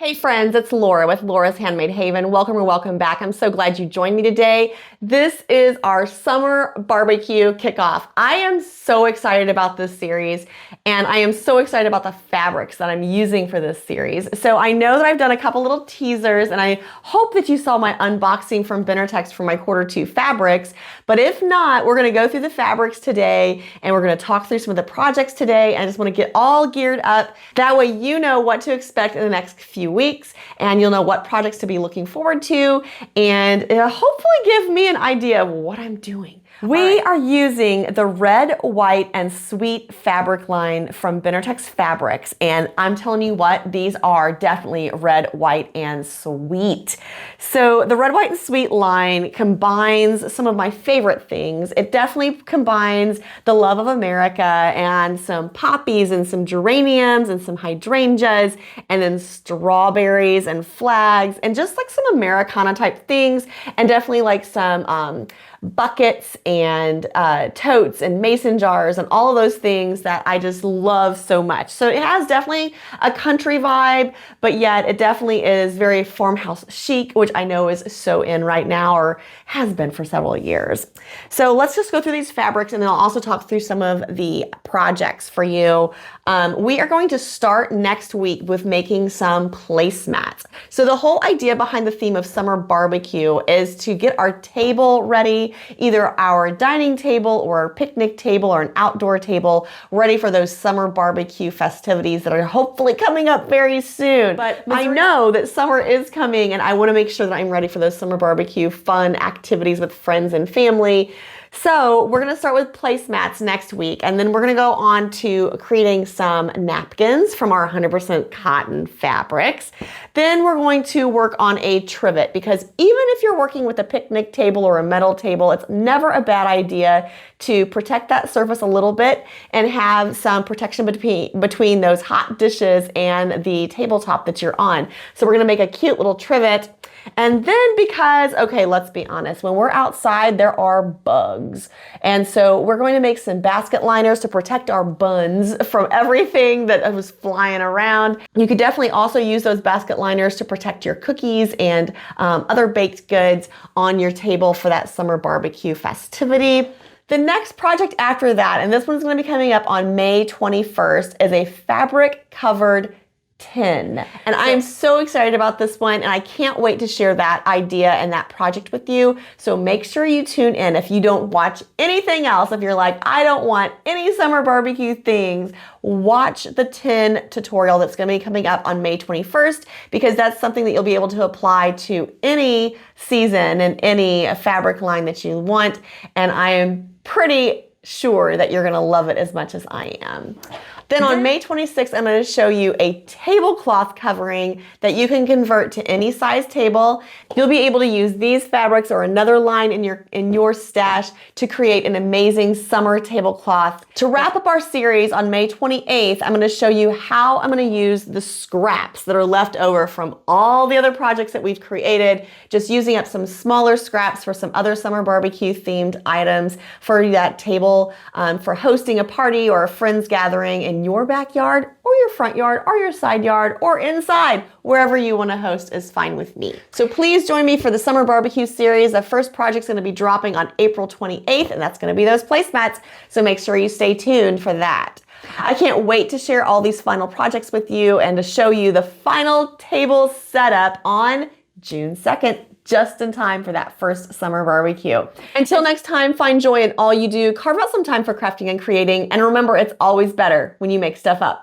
Hey friends, it's Laura with Laura's Handmade Haven. Welcome or welcome back. I'm so glad you joined me today. This is our summer barbecue kickoff. I am so excited about this series, and I am so excited about the fabrics that I'm using for this series. So I know that I've done a couple little teasers, and I hope that you saw my unboxing from Text for my Q2 fabrics. But if not, we're gonna go through the fabrics today, and we're gonna talk through some of the projects today. I just wanna get all geared up. That way you know what to expect in the next few weeks, and you'll know what projects to be looking forward to, and it'll hopefully give me an idea of what I'm doing. We are using the red, white, and sweet fabric line from Text Fabrics, and I'm telling you what, these are definitely red, white, and sweet. So the red, white, and sweet line combines some of my favorite things. It definitely combines the love of America and some poppies and some geraniums and some hydrangeas and then strawberries and flags and just like some Americana type things, and definitely like some buckets and totes and mason jars and all of those things that I just love so much. So it has definitely a country vibe, but yet it definitely is very farmhouse chic, which I know is so in right now, or has been for several years. So let's just go through these fabrics, and then I'll also talk through some of the projects for you. We are going to start next week with making some placemats. So the whole idea behind the theme of summer barbecue is to get our table ready, either our dining table or a picnic table or an outdoor table, ready for those summer barbecue festivities that are hopefully coming up very soon. But I know that summer is coming, and I want to make sure that I'm ready for those summer barbecue fun activities with friends and family. So we're gonna start with placemats next week, and then we're gonna go on to creating some napkins from our 100% cotton fabrics. Then we're going to work on a trivet, because even if you're working with a picnic table or a metal table, it's never a bad idea to protect that surface a little bit and have some protection between those hot dishes and the tabletop that you're on. So we're gonna make a cute little trivet. And then because, okay, let's be honest, when we're outside, there are bugs. And so we're going to make some basket liners to protect our buns from everything that was flying around. You could definitely also use those basket liners to protect your cookies and other baked goods on your table for that summer barbecue festivity. The next project after that, and this one's going to be coming up on May 21st, is a fabric covered tin. And I am so excited about this one, and I can't wait to share that idea and that project with you. So make sure you tune in. If you don't watch anything else, if you're like, I don't want any summer barbecue things, watch the tin tutorial that's going to be coming up on May 21st, because that's something that you'll be able to apply to any season and any fabric line that you want. And I am pretty sure that you're going to love it as much as I am. Then on May 26th, I'm going to show you a tablecloth covering that you can convert to any size table. You'll be able to use these fabrics or another line in your stash to create an amazing summer tablecloth. To wrap up our series on May 28th, I'm going to show you how I'm going to use the scraps that are left over from all the other projects that we've created, just using up some smaller scraps for some other summer barbecue themed items for that table, for hosting a party or a friends gathering in your backyard or your front yard or your side yard or inside. Wherever you want to host is fine with me. So please join me for the summer barbecue series. The first project's going to be dropping on April 28th, and that's going to be those placemats. So make sure you stay tuned for that. I can't wait to share all these final projects with you and to show you the final table setup on June 2nd. Just in time for that first summer barbecue. Until next time, find joy in all you do. Carve out some time for crafting and creating. And remember, it's always better when you make stuff up.